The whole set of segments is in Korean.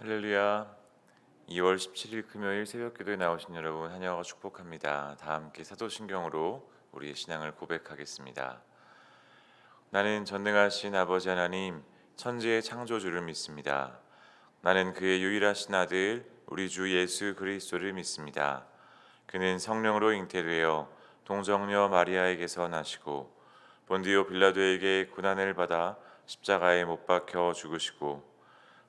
할렐루야. 2월 17일 금요일 새벽기도에 나오신 여러분 환영하고 축복합니다. 다 함께 사도신경으로 우리의 신앙을 고백하겠습니다. 나는 전능하신 아버지 하나님 천지의 창조주를 믿습니다. 나는 그의 유일하신 아들 우리 주 예수 그리스도를 믿습니다. 그는 성령으로 잉태되어 동정녀 마리아에게서 나시고 본디오 빌라도에게 고난을 받아 십자가에 못 박혀 죽으시고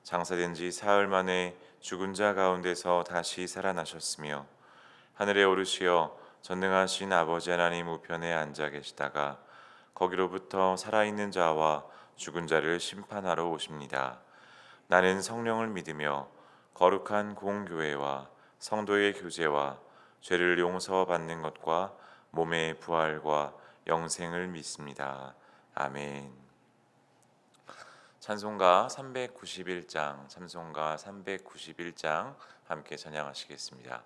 장사된 지 사흘 만에 죽은 자 가운데서 다시 살아나셨으며 하늘에 오르시어 전능하신 아버지 하나님 우편에 앉아 계시다가 거기로부터 살아있는 자와 죽은 자를 심판하러 오십니다. 나는 성령을 믿으며 거룩한 공교회와 성도의 교제와 죄를 용서받는 것과 몸의 부활과 영생을 믿습니다. 아멘. 찬송가 391장 함께 찬양하시겠습니다.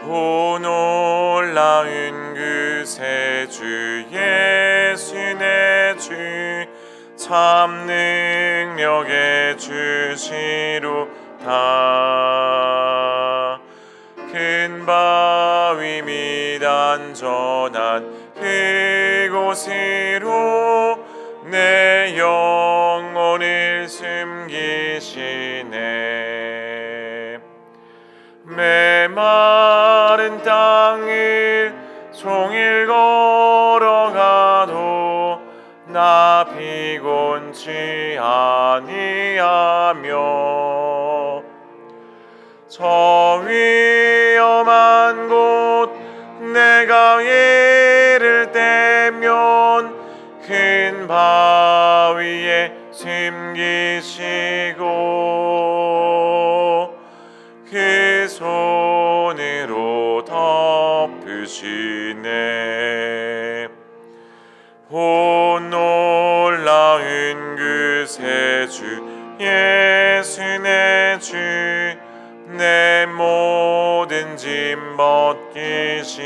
오 놀라운 그새 주 예수 내 주 참 능력의 주시로다. 큰 바위 및 안전한 그곳으로 내 영혼을 숨기시네. 메마른 땅을 종일 걸어가도 나 피곤치 아니하며 저 위험한 곳 내가 이를 때면 큰 바위에 숨기시고 그 손으로 덮으시네. 오 놀라운 그새 주 예수 내 주 내 모든 짐 벗기시네.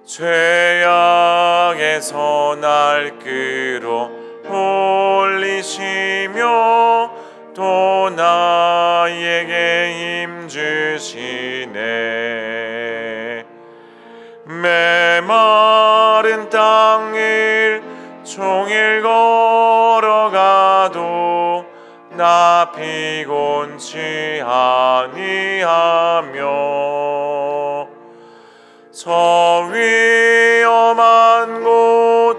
죄악에서 날 끌어 올리시며 또 나에게 힘 주시네. 메마른 땅을 종일 걸어가도 나 피곤치 아니하며 저 위험한 곳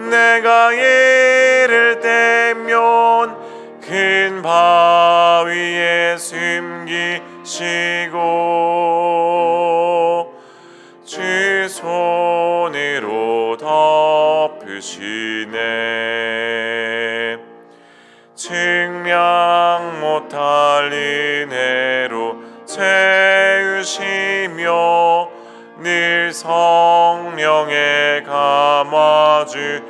내가 이를 때면 큰 바위에 숨기시고 주 손으로 덮으시네. 증량 못할 은혜로 채우시며 늘 성령에 감화주사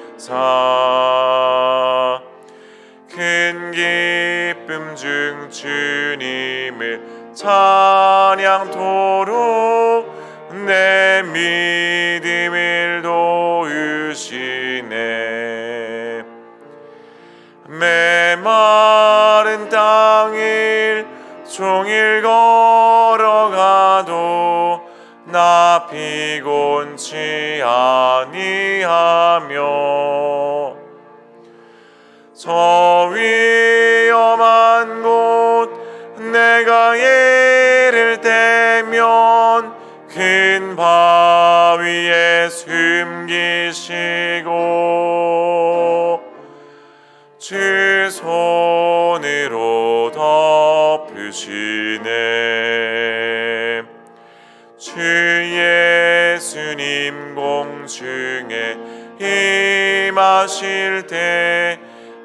큰 기쁨 중 주님을 찬양토록 내 믿음을 도우시네. 메마른 땅을 종일 걸어가도 나 피곤치 아니하며 저 위험한 곳 내가 이를 때면 큰 바위에 숨기시고 주 손으로 덮으시네. 주 예수님 공중에 임하실 때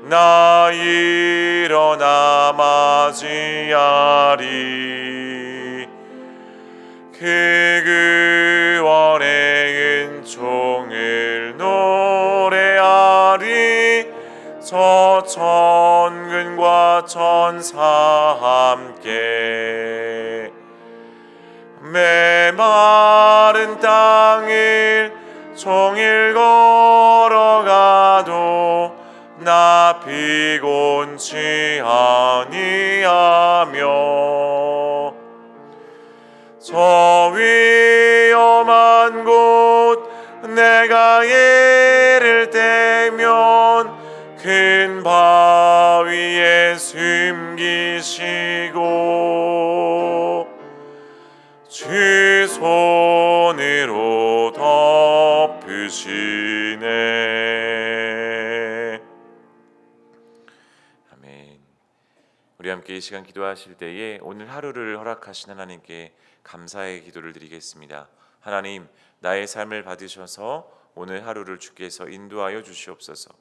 나 일어나 맞이하리. 그 구원의 은총을 노래하리. 저 천근과 천사 함께 메마른 땅을 종일 걸어가도 나 피곤치 아니하며 저 위험한 곳 내가 이를 때면 큰 바위에 숨기시고 주 손으로 덮으시네. 아멘. 우리 함께 이 시간 기도하실 때에 오늘 하루를 허락하신 하나님께 감사의 기도를 드리겠습니다. 하나님, 나의 삶을 받으셔서 오늘 하루를 주께서 인도하여 주시옵소서.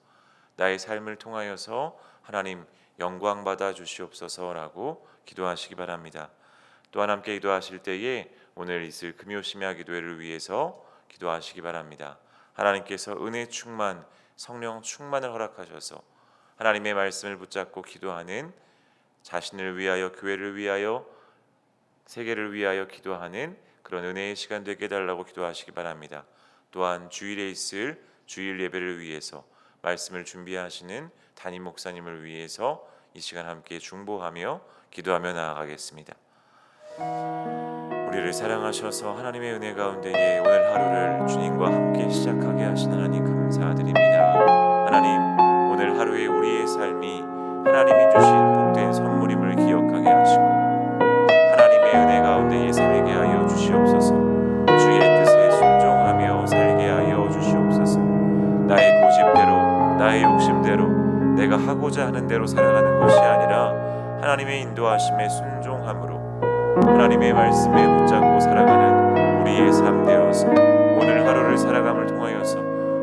나의 삶을 통하여서 하나님 영광 받아 주시옵소서라고 기도하시기 바랍니다. 또한 함께 기도하실 때에 오늘 있을 금요 심야 기도회를 위해서 기도하시기 바랍니다. 하나님께서 은혜 충만, 성령 충만을 허락하셔서 하나님의 말씀을 붙잡고 기도하는, 자신을 위하여, 교회를 위하여, 세계를 위하여 기도하는 그런 은혜의 시간 되게 해달라고 기도하시기 바랍니다. 또한 주일에 있을 주일 예배를 위해서 말씀을 준비하시는 담임 목사님을 위해서 이 시간 함께 중보하며 기도하며 나아가겠습니다. 우리를 사랑하셔서 하나님의 은혜 가운데에 오늘 하루를 주님과 함께 시작하게 하신 하나님 감사드립니다. 하나님, 오늘 하루의 우리의 삶이 하나님이 주신 복된 선물임을 기억하게 하시고 하나님의 은혜 가운데에 살게 하여 주시옵소서. 주의 뜻에 순종하며 살게 하여 주시옵소서. 나의 고집대로, 나의 욕심대로, 내가 하고자 하는 대로 살아가는 것이 아니라 하나님의 인도하심에 순종함으로 하나님의 말씀에 붙잡고 살아가는 우리의 삶 되어서 오늘 하루를 살아감을 통하여서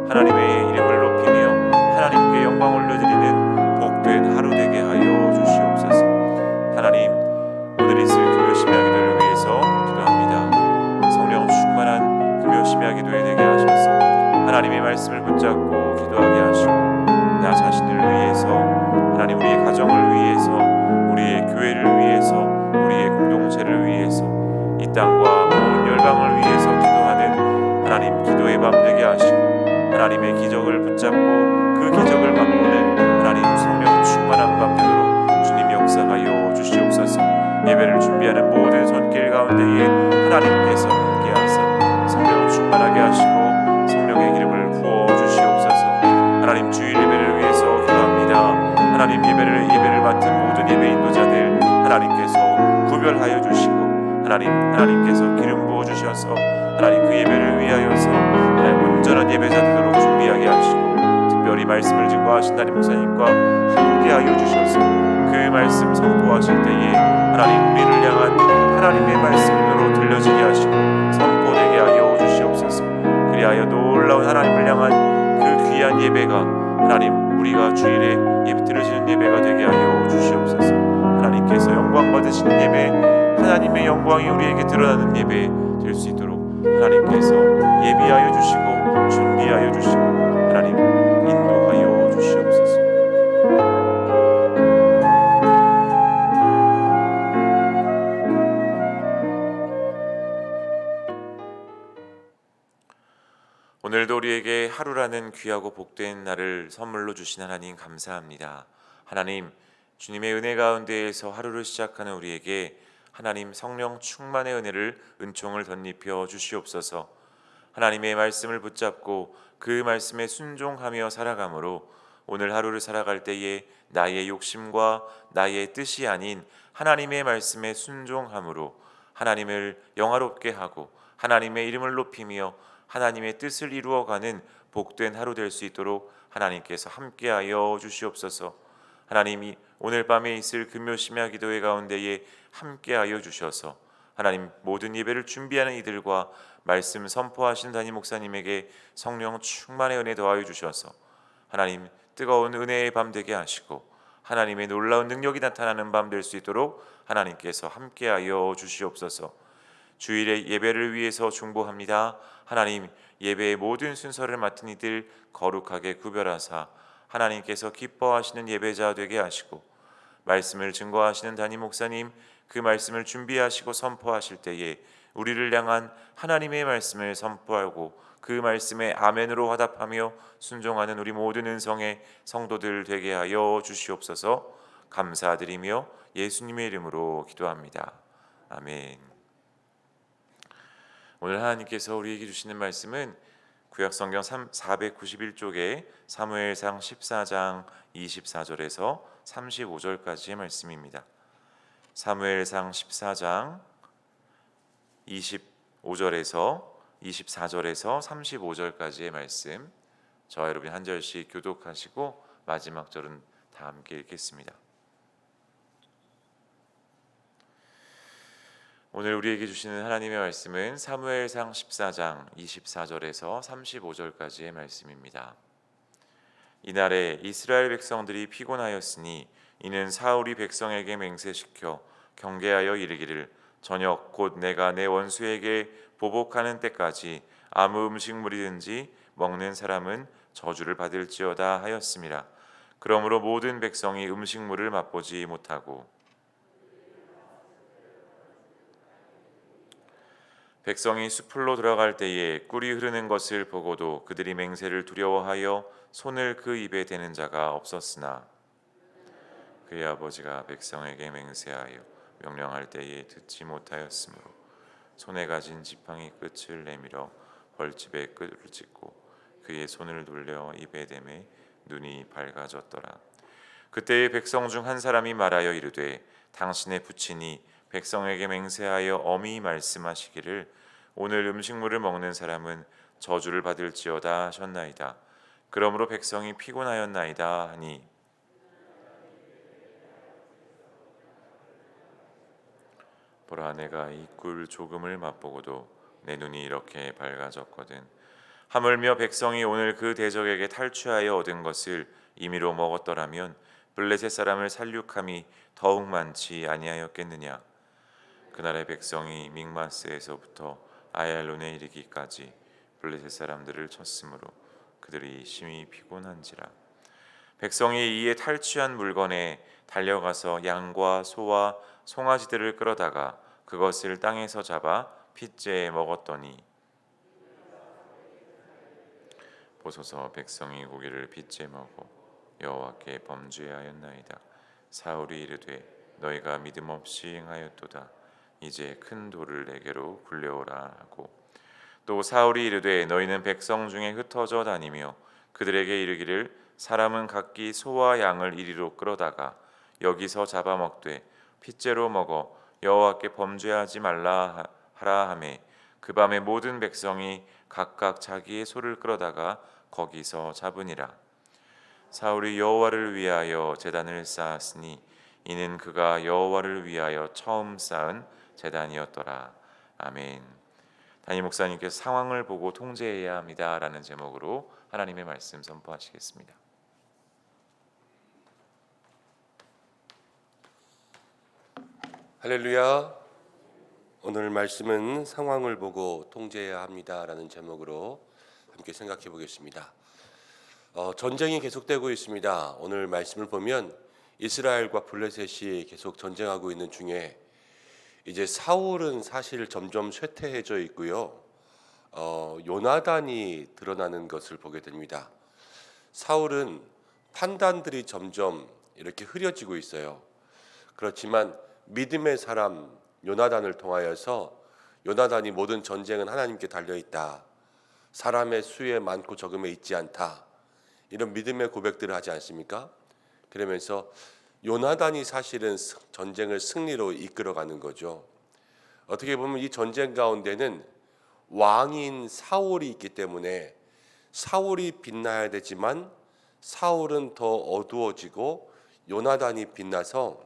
하나님의 이름을 높이며 하나님께 영광 올려드리는 복된 하루 되게 하여 주시옵소서. 하나님, 오늘 있을 금요 심야 기도를 위해서 기도합니다. 성령 충만한 금요 심야 기도에 되게 하셔서 하나님의 말씀을 붙잡고 기도하게 하시고 나 자신을 위해서, 하나님 우리의 가정을 위해서, 우리의 교회를 위해서, 우리의 공동체를 위해서, 이 땅과 온 열방을 위해서 기도하는 하나님 기도의 밤 되게 하시고 하나님의 기적을 붙잡고 그 기적을 맛보는 하나님 성령 충만한 밤 되도록 주님 역사하여 주시옵소서. 예배를 준비하는 모든 손길 가운데에 하나님께서 함께하사 성령 충만하게 하시고 성령의 기름을 부어 주시옵소서. 하나님 주일 예배를 위해서 기도합니다. 하나님 예배를 맡은 모든 예배 인도자들 하나님께서 구별하여 주시고 하나님께서 기름 부어 주셔서 하나님 그 예배를 위하여서 하나님 온전한 예배자 되도록 준비하게 하시고 특별히 말씀을 증거하신 담임 목사님과 함께하여 주셔서 그 말씀 선포하실 때에 하나님 우리를 향한 하나님의 말씀으로 들려지게 하시고 선포되게 하여 주시옵소서. 그리하여 놀라운 하나님을 향한 그 귀한 예배가 하나님 우리가 주일에 드려지는 예배가 되게 하여 주시옵소서. 하나님께서 영광 받으시는 예배, 하나님의 영광이 우리에게 드러나는 예배 될 수 있도록 하나님께서 예비하여 주시고 준비하여 주시고 하나님 인도하여 주시옵소서. 오늘도 우리에게 하루라는 귀하고 복된 날을 선물로 주신 하나님 감사합니다. 하나님, 주님의 은혜 가운데에서 하루를 시작하는 우리에게 하나님 성령 충만의 은혜를 은총을 덧입혀 주시옵소서. 하나님의 말씀을 붙잡고 그 말씀에 순종하며 살아감으로 오늘 하루를 살아갈 때에 나의 욕심과 나의 뜻이 아닌 하나님의 말씀에 순종함으로 하나님을 영화롭게 하고 하나님의 이름을 높이며 하나님의 뜻을 이루어가는 복된 하루 될 수 있도록 하나님께서 함께하여 주시옵소서. 하나님이 오늘 밤에 있을 금요 심야 기도회 가운데에 함께하여 주셔서 하나님 모든 예배를 준비하는 이들과 말씀 선포하신 담임 목사님에게 성령 충만의 은혜 더하여 주셔서 하나님 뜨거운 은혜의 밤 되게 하시고 하나님의 놀라운 능력이 나타나는 밤 될 수 있도록 하나님께서 함께하여 주시옵소서. 주일의 예배를 위해서 중보합니다. 하나님 예배의 모든 순서를 맡은 이들 거룩하게 구별하사 하나님께서 기뻐하시는 예배자 되게 하시고 말씀을 증거하시는 담임 목사님 그 말씀을 준비하시고 선포하실 때에 우리를 향한 하나님의 말씀을 선포하고 그 말씀에 아멘으로 화답하며 순종하는 우리 모든 은성의 성도들 되게 하여 주시옵소서. 감사드리며 예수님의 이름으로 기도합니다. 아멘. 오늘 하나님께서 우리에게 주시는 말씀은 구약성경 491쪽에 사무엘상 14장 24절에서 35절까지의 말씀입니다. 사무엘상 14장 25절에서 24절에서 35절까지의 말씀, 저와 여러분이 한 절씩 교독하시고 마지막 절은 다 함께 읽겠습니다. 오늘 우리에게 주시는 하나님의 말씀은 사무엘상 14장 24절에서 35절까지의 말씀입니다. 이날에 이스라엘 백성들이 피곤하였으니 이는 사울이 백성에게 맹세시켜 경계하여 이르기를 저녁 곧 내가 내 원수에게 보복하는 때까지 아무 음식물이든지 먹는 사람은 저주를 받을지어다 하였음이라. 그러므로 모든 백성이 음식물을 맛보지 못하고 백성이 숲으로 들어갈 때에 꿀이 흐르는 것을 보고도 그들이 맹세를 두려워하여 손을 그 입에 대는 자가 없었으나 그의 아버지가 백성에게 맹세하여 명령할 때에 듣지 못하였으므로 손에 가진 지팡이 끝을 내밀어 벌집의 끝을 찢고 그의 손을 돌려 입에 대매 눈이 밝아졌더라. 그때의 백성 중 한 사람이 말하여 이르되 당신의 부친이 백성에게 맹세하여 엄히 말씀하시기를 오늘 음식물을 먹는 사람은 저주를 받을지어다 하셨나이다. 그러므로 백성이 피곤하였나이다 하니 보라 내가 이 꿀 조금을 맛보고도 내 눈이 이렇게 밝아졌거든. 하물며 백성이 오늘 그 대적에게 탈취하여 얻은 것을 임의로 먹었더라면 블레셋 사람을 살육함이 더욱 많지 아니하였겠느냐. 그날의 백성이 믹마스에서부터 아얄론에 이르기까지 블레셋 사람들을 쳤으므로 그들이 심히 피곤한지라. 백성이 이에 탈취한 물건에 달려가서 양과 소와 송아지들을 끌어다가 그것을 땅에서 잡아 핏째에 먹었더니 보소서 백성이 고기를 핏째 먹어 여호와께 범죄하였나이다. 사울이 이르되 너희가 믿음 없이 행하였도다. 이제 큰 돌을 내게로 굴려오라 하고 또 사울이 이르되 너희는 백성 중에 흩어져 다니며 그들에게 이르기를 사람은 각기 소와 양을 이리로 끌어다가 여기서 잡아먹되 핏째로 먹어 여호와께 범죄하지 말라 하라 하매 그 밤에 모든 백성이 각각 자기의 소를 끌어다가 거기서 잡으니라. 사울이 여호와를 위하여 제단을 쌓았으니 이는 그가 여호와를 위하여 처음 쌓은 제단이었더라. 아멘. 담임 목사님께서 상황을 보고 통제해야 합니다라는 제목으로 하나님의 말씀 선포하시겠습니다. 할렐루야. 오늘 말씀은 상황을 보고 통제해야 합니다라는 제목으로 함께 생각해 보겠습니다. 전쟁이 계속되고 있습니다. 오늘 말씀을 보면 이스라엘과 블레셋이 계속 전쟁하고 있는 중에 이제 사울은 사실 점점 쇠퇴해져 있고요. 요나단이 드러나는 것을 보게 됩니다. 사울은 판단들이 점점 이렇게 흐려지고 있어요. 그렇지만 믿음의 사람 요나단을 통하여서 요나단이 모든 전쟁은 하나님께 달려있다. 사람의 수에 많고 적음에 있지 않다. 이런 믿음의 고백들을 하지 않습니까? 그러면서 요나단이 사실은 전쟁을 승리로 이끌어가는 거죠. 어떻게 보면 이 전쟁 가운데는 왕인 사울이 있기 때문에 사울이 빛나야 되지만 사울은 더 어두워지고 요나단이 빛나서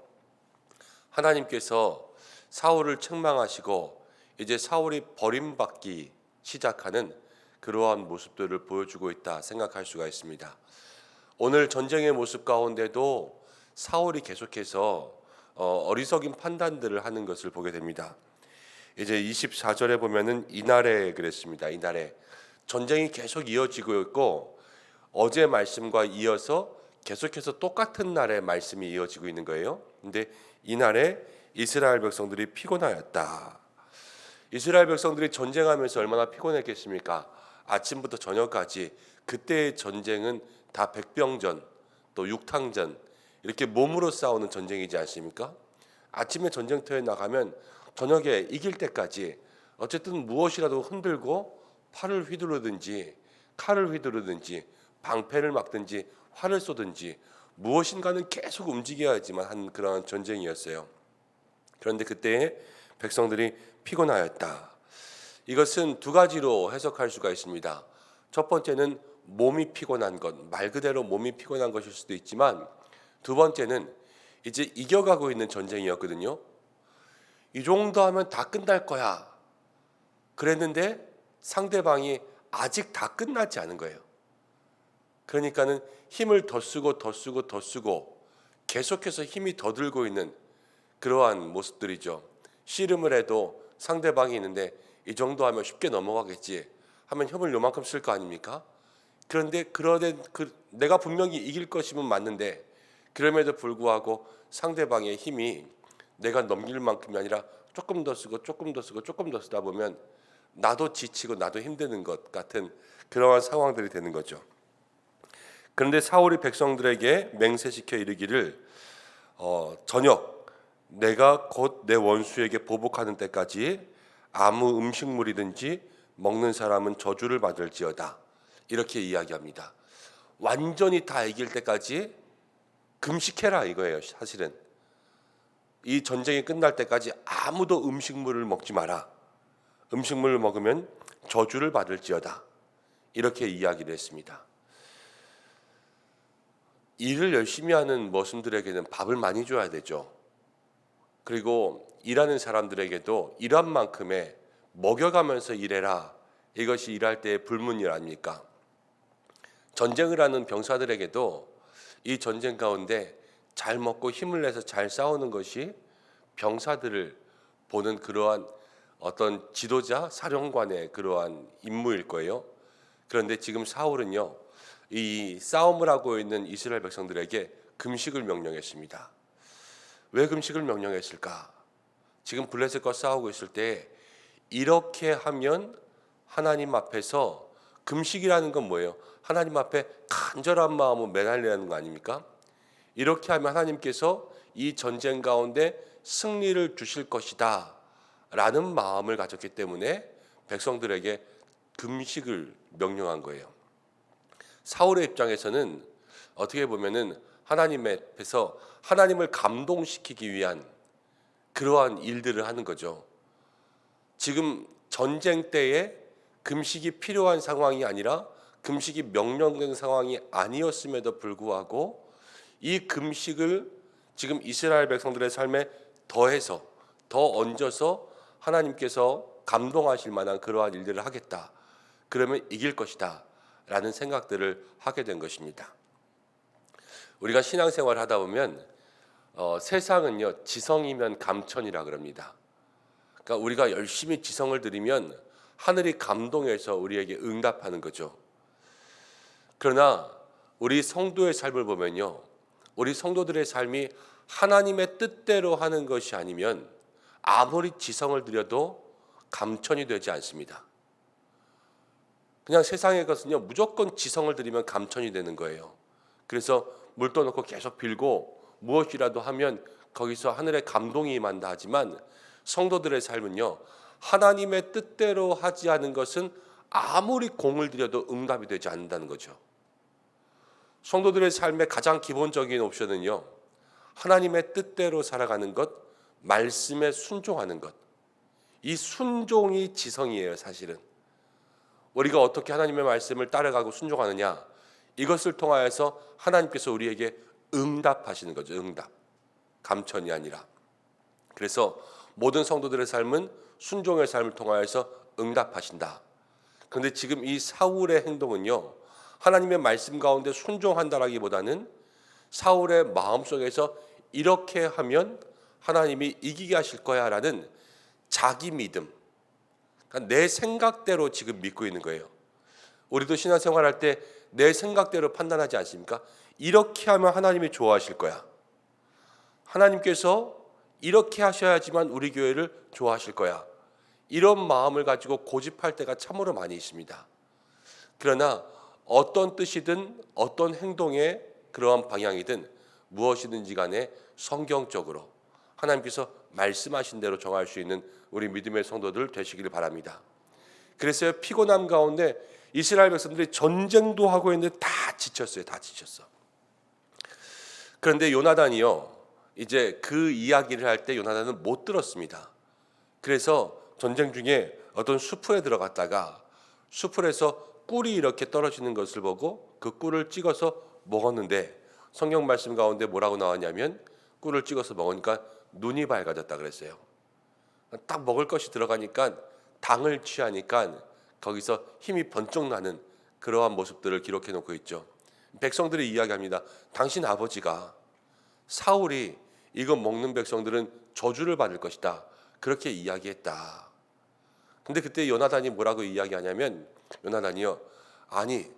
하나님께서 사울을 책망하시고 이제 사울이 버림받기 시작하는 그러한 모습들을 보여주고 있다 생각할 수가 있습니다. 오늘 전쟁의 모습 가운데도 사울이 계속해서 어리석인 판단들을 하는 것을 보게 됩니다. 이제 24절에 보면은 이날에 그랬습니다. 이날에 전쟁이 계속 이어지고 있고 어제 말씀과 이어서 계속해서 똑같은 날의 말씀이 이어지고 있는 거예요. 근데 이날에 이스라엘 백성들이 피곤하였다. 이스라엘 백성들이 전쟁하면서 얼마나 피곤했겠습니까? 아침부터 저녁까지. 그때의 전쟁은 다 백병전, 또 육탕전, 이렇게 몸으로 싸우는 전쟁이지 않습니까? 아침에 전쟁터에 나가면 저녁에 이길 때까지 어쨌든 무엇이라도 흔들고 팔을 휘두르든지 칼을 휘두르든지 방패를 막든지 활을 쏘든지 무엇인가는 계속 움직여야지만 한 그런 전쟁이었어요. 그런데 그때 백성들이 피곤하였다. 이것은 두 가지로 해석할 수가 있습니다. 첫 번째는 몸이 피곤한 것, 말 그대로 몸이 피곤한 것일 수도 있지만, 두 번째는 이제 이겨가고 있는 전쟁이었거든요. 이 정도 하면 다 끝날 거야 그랬는데 상대방이 아직 다 끝나지 않은 거예요. 그러니까는 힘을 더 쓰고 더 쓰고 더 쓰고 계속해서 힘이 더 들고 있는 그러한 모습들이죠. 씨름을 해도 상대방이 있는데 이 정도 하면 쉽게 넘어가겠지 하면 힘을 요만큼 쓸 거 아닙니까? 그런데 내가 분명히 이길 것이면 맞는데 그럼에도 불구하고 상대방의 힘이 내가 넘길 만큼이 아니라 조금 더 쓰고 조금 더 쓰고 조금 더 쓰다 보면 나도 지치고 나도 힘드는 것 같은 그러한 상황들이 되는 거죠. 그런데 사울이 백성들에게 맹세시켜 이르기를 저녁 내가 곧 내 원수에게 보복하는 때까지 아무 음식물이든지 먹는 사람은 저주를 받을지어다. 이렇게 이야기합니다. 완전히 다 이길 때까지 금식해라 이거예요. 사실은 이 전쟁이 끝날 때까지 아무도 음식물을 먹지 마라. 음식물을 먹으면 저주를 받을지어다. 이렇게 이야기를 했습니다. 일을 열심히 하는 머슴들에게는 밥을 많이 줘야 되죠. 그리고 일하는 사람들에게도 일한 만큼의 먹여가면서 일해라. 이것이 일할 때의 불문일 아닙니까? 전쟁을 하는 병사들에게도 이 전쟁 가운데 잘 먹고 힘을 내서 잘 싸우는 것이 병사들을 보는 그러한 어떤 지도자, 사령관의 그러한 임무일 거예요. 그런데 지금 사울은요, 이 싸움을 하고 있는 이스라엘 백성들에게 금식을 명령했습니다. 왜 금식을 명령했을까? 지금 블레셋과 싸우고 있을 때 이렇게 하면 하나님 앞에서 금식이라는 건 뭐예요? 하나님 앞에 간절한 마음으로 매달리는 거 아닙니까? 이렇게 하면 하나님께서 이 전쟁 가운데 승리를 주실 것이다 라는 마음을 가졌기 때문에 백성들에게 금식을 명령한 거예요. 사울의 입장에서는 어떻게 보면은 하나님 앞에서 하나님을 감동시키기 위한 그러한 일들을 하는 거죠. 지금 전쟁 때에 금식이 필요한 상황이 아니라 금식이 명령된 상황이 아니었음에도 불구하고 이 금식을 지금 이스라엘 백성들의 삶에 더해서 더 얹어서 하나님께서 감동하실 만한 그러한 일들을 하겠다. 그러면 이길 것이다 라는 생각들을 하게 된 것입니다. 우리가 신앙생활을 하다 보면 세상은요 지성이면 감천이라 그럽니다. 그러니까 우리가 열심히 지성을 들이면 하늘이 감동해서 우리에게 응답하는 거죠. 그러나 우리 성도의 삶을 보면요, 우리 성도들의 삶이 하나님의 뜻대로 하는 것이 아니면 아무리 지성을 들여도 감천이 되지 않습니다. 그냥 세상의 것은요 무조건 지성을 들이면 감천이 되는 거예요. 그래서 물 떠놓고 계속 빌고 무엇이라도 하면 거기서 하늘의 감동이 임한다 하지만 성도들의 삶은요 하나님의 뜻대로 하지 않은 것은 아무리 공을 들여도 응답이 되지 않는다는 거죠. 성도들의 삶의 가장 기본적인 옵션은요 하나님의 뜻대로 살아가는 것, 말씀에 순종하는 것. 이 순종이 지성이에요. 사실은 우리가 어떻게 하나님의 말씀을 따라가고 순종하느냐, 이것을 통하여서 하나님께서 우리에게 응답하시는 거죠. 응답, 감천이 아니라. 그래서 모든 성도들의 삶은 순종의 삶을 통하여서 응답하신다. 그런데 지금 이 사울의 행동은요 하나님의 말씀 가운데 순종한다라기보다는 사울의 마음속에서 이렇게 하면 하나님이 이기게 하실 거야 라는 자기 믿음, 그러니까 내 생각대로 지금 믿고 있는 거예요. 우리도 신앙생활할 때 내 생각대로 판단하지 않습니까? 이렇게 하면 하나님이 좋아하실 거야. 하나님께서 이렇게 하셔야지만 우리 교회를 좋아하실 거야. 이런 마음을 가지고 고집할 때가 참으로 많이 있습니다. 그러나 어떤 뜻이든 어떤 행동의 그러한 방향이든 무엇이든지 간에 성경적으로 하나님께서 말씀하신 대로 정할 수 있는 우리 믿음의 성도들 되시기를 바랍니다. 그래서 피곤함 가운데 이스라엘 백성들이 전쟁도 하고 있는데 다 지쳤어요. 다 지쳤어. 그런데 요나단이요, 이제 그 이야기를 할 때 요나단은 못 들었습니다. 그래서 전쟁 중에 어떤 수풀에 들어갔다가 수풀에서 꿀이 이렇게 떨어지는 것을 보고 그 꿀을 찍어서 먹었는데 성경 말씀 가운데 뭐라고 나왔냐면 꿀을 찍어서 먹으니까 눈이 밝아졌다 그랬어요. 딱 먹을 것이 들어가니까 당을 취하니까 거기서 힘이 번쩍 나는 그러한 모습들을 기록해 놓고 있죠. 백성들이 이야기합니다. 당신 아버지가 사울이 이거 먹는 백성들은 저주를 받을 것이다, 그렇게 이야기했다. 근데 그때 요나단이 뭐라고 이야기하냐면, 요나단이요, 아니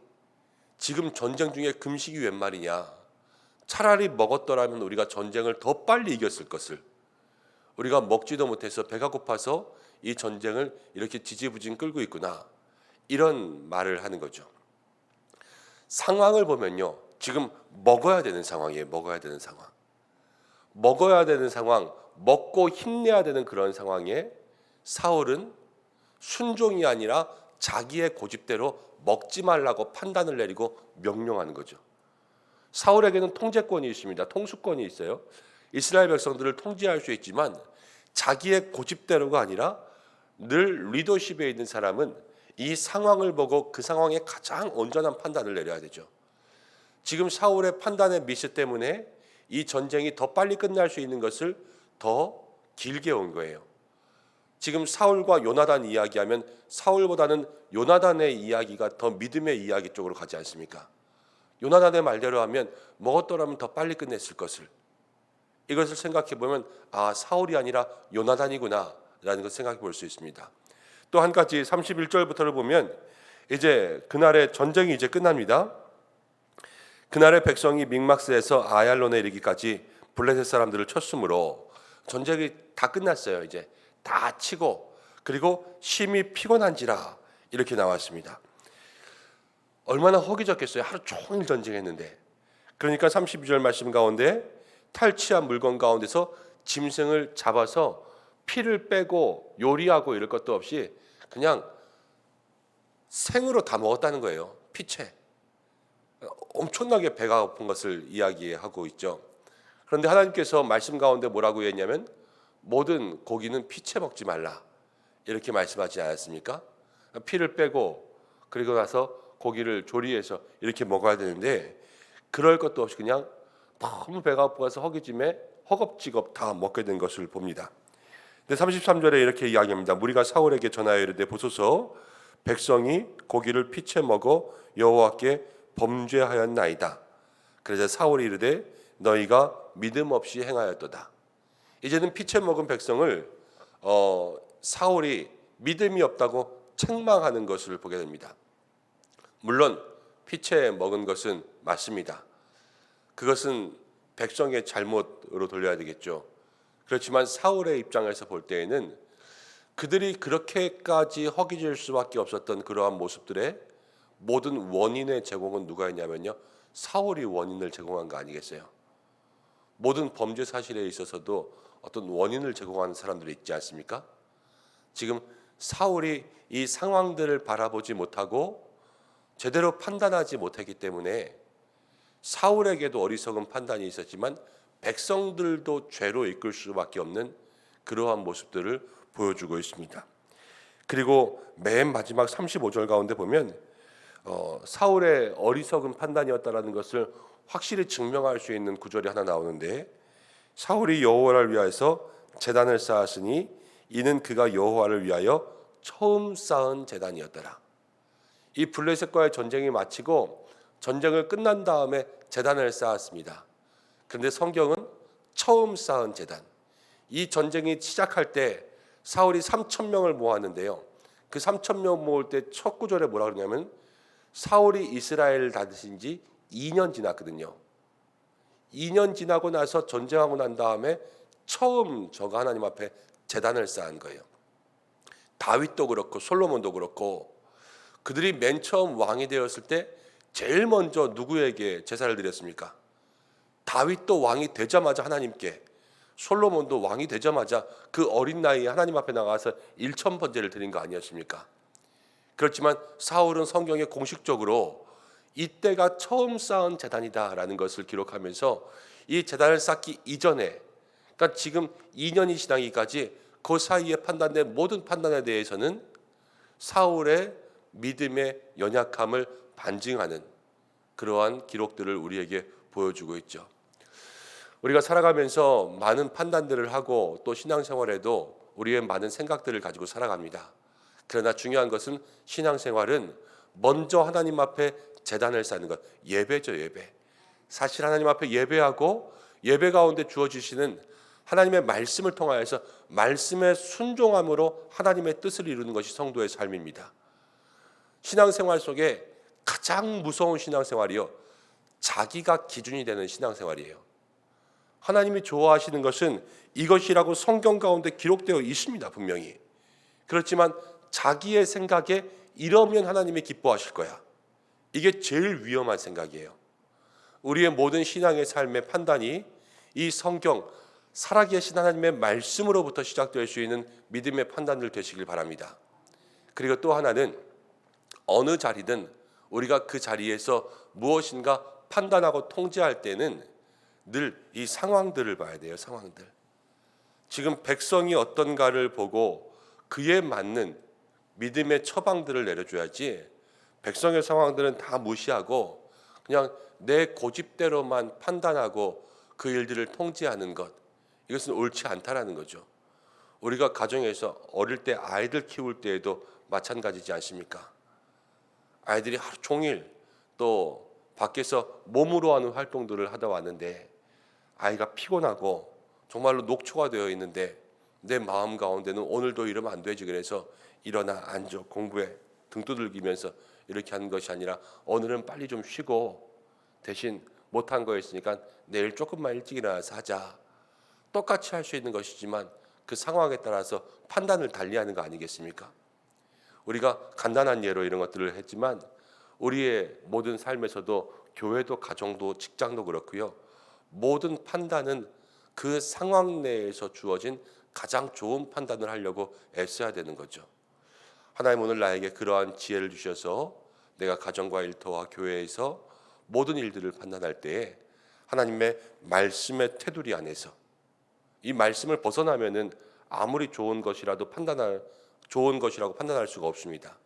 지금 전쟁 중에 금식이 웬 말이냐, 차라리 먹었더라면 우리가 전쟁을 더 빨리 이겼을 것을, 우리가 먹지도 못해서 배가 고파서 이 전쟁을 이렇게 지지부진 끌고 있구나, 이런 말을 하는 거죠. 상황을 보면요, 지금 먹어야 되는 상황이에요. 먹어야 되는 상황, 먹어야 되는 상황, 먹고 힘내야 되는 그런 상황에 사울은 순종이 아니라 자기의 고집대로 먹지 말라고 판단을 내리고 명령하는 거죠. 사울에게는 통제권이 있습니다. 통수권이 있어요. 이스라엘 백성들을 통제할 수 있지만 자기의 고집대로가 아니라 늘 리더십에 있는 사람은 이 상황을 보고 그 상황에 가장 온전한 판단을 내려야 되죠. 지금 사울의 판단의 미스 때문에 이 전쟁이 더 빨리 끝날 수 있는 것을 더 길게 온 거예요. 지금 사울과 요나단 이야기하면 사울보다는 요나단의 이야기가 더 믿음의 이야기 쪽으로 가지 않습니까? 요나단의 말대로 하면 먹었더라면 더 빨리 끝냈을 것을, 이것을 생각해 보면 아, 사울이 아니라 요나단이구나 라는 것을 생각해 볼 수 있습니다. 또 한 가지 31절부터를 보면 이제 그날의 전쟁이 이제 끝납니다. 그날의 백성이 믹마스에서 아얄론에 이르기까지 블레셋 사람들을 쳤으므로 전쟁이 다 끝났어요. 이제 다 치고 그리고 심히 피곤한지라 이렇게 나왔습니다. 얼마나 허기졌겠어요. 하루 종일 전쟁했는데. 그러니까 32절 말씀 가운데 탈취한 물건 가운데서 짐승을 잡아서 피를 빼고 요리하고 이럴 것도 없이 그냥 생으로 다 먹었다는 거예요. 피채. 엄청나게 배가 고픈 것을 이야기하고 있죠. 그런데 하나님께서 말씀 가운데 뭐라고 했냐면 모든 고기는 피채 먹지 말라, 이렇게 말씀하지 않았습니까? 피를 빼고 그리고 나서 고기를 조리해서 이렇게 먹어야 되는데 그럴 것도 없이 그냥 너무 배가 고파서 허기짐에 허겁지겁 다 먹게 된 것을 봅니다. 근데 33절에 이렇게 이야기합니다. 무리가 사울에게 전하여 이르되 보소서, 백성이 고기를 피채 먹어 여호와께 범죄하였나이다. 그래서 사울이 이르되 너희가 믿음 없이 행하였도다. 이제는 피채 먹은 백성을 사울이 믿음이 없다고 책망하는 것을 보게 됩니다. 물론 피채 먹은 것은 맞습니다. 그것은 백성의 잘못으로 돌려야 되겠죠. 그렇지만 사울의 입장에서 볼 때에는 그들이 그렇게까지 허기질 수밖에 없었던 그러한 모습들의 모든 원인의 제공은 누가 했냐면요, 사울이 원인을 제공한 거 아니겠어요? 모든 범죄 사실에 있어서도 어떤 원인을 제공하는 사람들이 있지 않습니까? 지금 사울이 이 상황들을 바라보지 못하고 제대로 판단하지 못했기 때문에 사울에게도 어리석은 판단이 있었지만 백성들도 죄로 이끌 수밖에 없는 그러한 모습들을 보여주고 있습니다. 그리고 맨 마지막 35절 가운데 보면 사울의 어리석은 판단이었다라는 것을 확실히 증명할 수 있는 구절이 하나 나오는데, 사울이 여호와를 위하여서 제단을 쌓았으니 이는 그가 여호와를 위하여 처음 쌓은 제단이었더라. 이 블레셋과의 전쟁이 마치고 전쟁을 끝난 다음에 제단을 쌓았습니다. 그런데 성경은 처음 쌓은 제단, 이 전쟁이 시작할 때 사울이 3,000명을 모았는데요, 그 3,000명 모을 때 첫 구절에 뭐라 그러냐면 사울이 이스라엘을 다스린 지 2년 지났거든요. 2년 지나고 나서 전쟁하고 난 다음에 처음 저가 하나님 앞에 제단을 쌓은 거예요. 다윗도 그렇고 솔로몬도 그렇고 그들이 맨 처음 왕이 되었을 때 제일 먼저 누구에게 제사를 드렸습니까? 다윗도 왕이 되자마자 하나님께, 솔로몬도 왕이 되자마자 그 어린 나이에 하나님 앞에 나가서 일천번제를 드린 거 아니었습니까? 그렇지만 사울은 성경에 공식적으로 이때가 처음 쌓은 제단이다라는 것을 기록하면서 이 제단을 쌓기 이전에, 그러니까 지금 2년이 지나기까지 그 사이에 판단된 모든 판단에 대해서는 사울의 믿음의 연약함을 반증하는 그러한 기록들을 우리에게 보여주고 있죠. 우리가 살아가면서 많은 판단들을 하고 또 신앙생활에도 우리의 많은 생각들을 가지고 살아갑니다. 그러나 중요한 것은 신앙생활은 먼저 하나님 앞에 제단을 쌓는 것, 예배죠. 예배. 사실 하나님 앞에 예배하고 예배 가운데 주어지시는 하나님의 말씀을 통하여서 말씀의 순종함으로 하나님의 뜻을 이루는 것이 성도의 삶입니다. 신앙생활 속에 가장 무서운 신앙생활이요, 자기가 기준이 되는 신앙생활이에요. 하나님이 좋아하시는 것은 이것이라고 성경 가운데 기록되어 있습니다. 분명히. 그렇지만 자기의 생각에 이러면 하나님이 기뻐하실 거야, 이게 제일 위험한 생각이에요. 우리의 모든 신앙의 삶의 판단이 이 성경, 살아계신 하나님의 말씀으로부터 시작될 수 있는 믿음의 판단들 되시길 바랍니다. 그리고 또 하나는 어느 자리든 우리가 그 자리에서 무엇인가 판단하고 통제할 때는 늘 이 상황들을 봐야 돼요. 상황들. 지금 백성이 어떤가를 보고 그에 맞는 믿음의 처방들을 내려줘야지, 백성의 상황들은 다 무시하고 그냥 내 고집대로만 판단하고 그 일들을 통제하는 것, 이것은 옳지 않다라는 거죠. 우리가 가정에서 어릴 때 아이들 키울 때에도 마찬가지지 않습니까? 아이들이 하루 종일 또 밖에서 몸으로 하는 활동들을 하다 왔는데 아이가 피곤하고 정말로 녹초가 되어 있는데 내 마음 가운데는 오늘도 이러면 안 되지, 그래서 일어나 앉아 공부해 등 두들기면서 이렇게 하는 것이 아니라 오늘은 빨리 좀 쉬고 대신 못한 거였으니까 내일 조금만 일찍 일어나서 하자. 똑같이 할 수 있는 것이지만 그 상황에 따라서 판단을 달리하는 거 아니겠습니까? 우리가 간단한 예로 이런 것들을 했지만 우리의 모든 삶에서도, 교회도 가정도 직장도 그렇고요, 모든 판단은 그 상황 내에서 주어진 가장 좋은 판단을 하려고 애써야 되는 거죠. 하나님 오늘 나에게 그러한 지혜를 주셔서 내가 가정과 일터와 교회에서 모든 일들을 판단할 때에 하나님의 말씀의 테두리 안에서, 이 말씀을 벗어나면은 아무리 좋은 것이라고 판단할 수가 없습니다.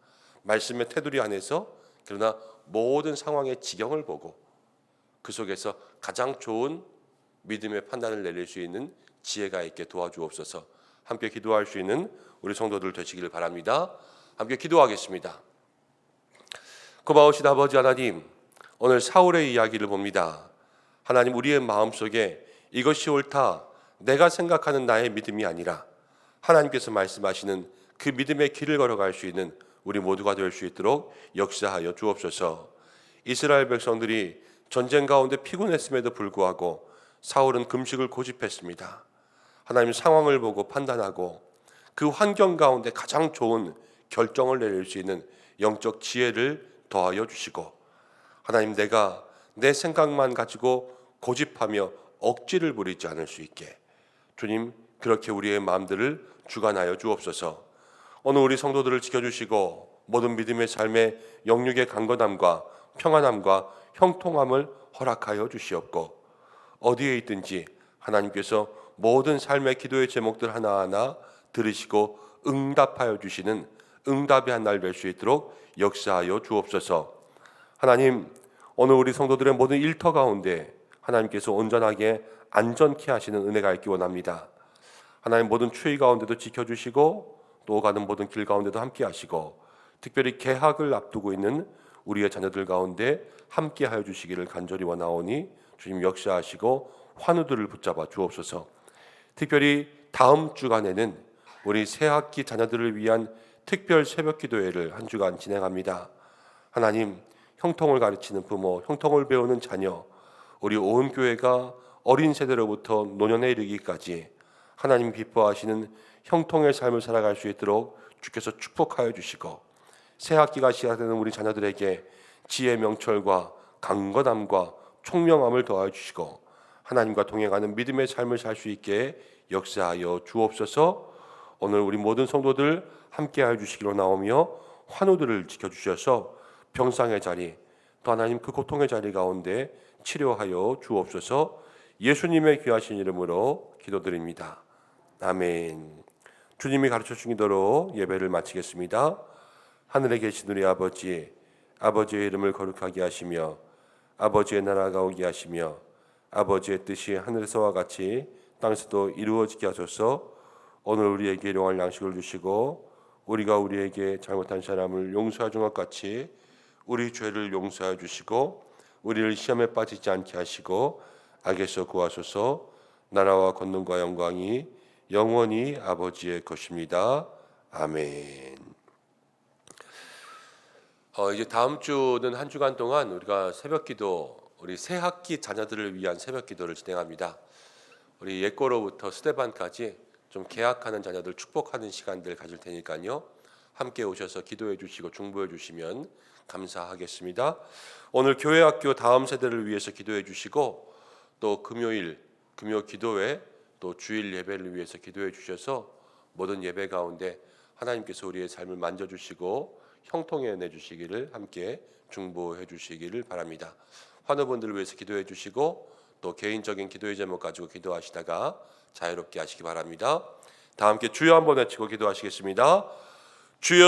말씀의 테두리 안에서, 그러나 모든 상황의 지경을 보고 그 속에서 가장 좋은 믿음의 판단을 내릴 수 있는 지혜가 있게 도와주옵소서. 함께 기도할 수 있는 우리 성도들 되시기를 바랍니다. 함께 기도하겠습니다. 고마우신 아버지 하나님, 오늘 사울의 이야기를 봅니다. 하나님, 우리의 마음속에 이것이 옳다, 내가 생각하는 나의 믿음이 아니라 하나님께서 말씀하시는 그 믿음의 길을 걸어갈 수 있는 우리 모두가 될 수 있도록 역사하여 주옵소서. 이스라엘 백성들이 전쟁 가운데 피곤했음에도 불구하고 사울은 금식을 고집했습니다. 하나님, 상황을 보고 판단하고 그 환경 가운데 가장 좋은 결정을 내릴 수 있는 영적 지혜를 더하여 주시고, 하나님, 내가 내 생각만 가지고 고집하며 억지를 부리지 않을 수 있게 주님, 그렇게 우리의 마음들을 주관하여 주옵소서. 오늘 우리 성도들을 지켜주시고 모든 믿음의 삶의 영육의 강건함과 평안함과 형통함을 허락하여 주시옵고, 어디에 있든지 하나님께서 모든 삶의 기도의 제목들 하나하나 들으시고 응답하여 주시는 응답의 한 날 될 수 있도록 역사하여 주옵소서. 하나님, 오늘 우리 성도들의 모든 일터 가운데 하나님께서 온전하게 안전케 하시는 은혜가 있기 원합니다. 하나님, 모든 추위 가운데도 지켜주시고 또 가는 모든 길 가운데도 함께 하시고, 특별히 개학을 앞두고 있는 우리의 자녀들 가운데 함께 하여 주시기를 간절히 원하오니 주님 역사하시고 환우들을 붙잡아 주옵소서. 특별히 다음 주간에는 우리 새학기 자녀들을 위한 특별 새벽 기도회를 한 주간 진행합니다. 하나님, 형통을 가르치는 부모, 형통을 배우는 자녀, 우리 온 교회가 어린 세대로부터 노년에 이르기까지 하나님 기뻐하시는 형통의 삶을 살아갈 수 있도록 주께서 축복하여 주시고, 새 학기가 시작되는 우리 자녀들에게 지혜 명철과 강건함과 총명함을 더하여 주시고 하나님과 동행하는 믿음의 삶을 살 수 있게 역사하여 주옵소서. 오늘 우리 모든 성도들 함께하여 주시기로 나오며 환우들을 지켜주셔서 병상의 자리, 또 하나님 그 고통의 자리 가운데 치료하여 주옵소서. 예수님의 귀하신 이름으로 기도드립니다. 아멘. 주님이 가르쳐 주신 대로 예배를 마치겠습니다. 하늘에 계신 우리 아버지, 아버지의 이름을 거룩하게 하시며 아버지의 나라가 오게 하시며 아버지의 뜻이 하늘에서와 같이 땅에서도 이루어지게 하소서. 오늘 우리에게 일용할 양식을 주시고 우리가 우리에게 잘못한 사람을 용서해 준 것 같이 우리 죄를 용서해 주시고 우리를 시험에 빠지지 않게 하시고 악에서 구하소서. 나라와 권능과 영광이 영원히 아버지의 것입니다. 아멘. 이제 다음 주는 한 주간 동안 우리가 새벽기도, 우리 새 학기 자녀들을 위한 새벽기도를 진행합니다. 우리 예꼬로부터 스데반까지 좀 개학하는 자녀들 축복하는 시간들 가질 테니까요. 함께 오셔서 기도해 주시고 중보해 주시면 감사하겠습니다. 오늘 교회학교 다음 세대를 위해서 기도해 주시고 또 금요 기도회 또 주일 예배를 위해서 기도해 주셔서 모든 예배 가운데 하나님께서 우리의 삶을 만져주시고 형통해 내주시기를 함께 중보해 주시기를 바랍니다. 환우분들을 위해서 기도해 주시고 또 개인적인 기도의 제목 가지고 기도하시다가 자유롭게 하시기 바랍니다. 다 함께 주여 한번 외치고 기도하시겠습니다. 주여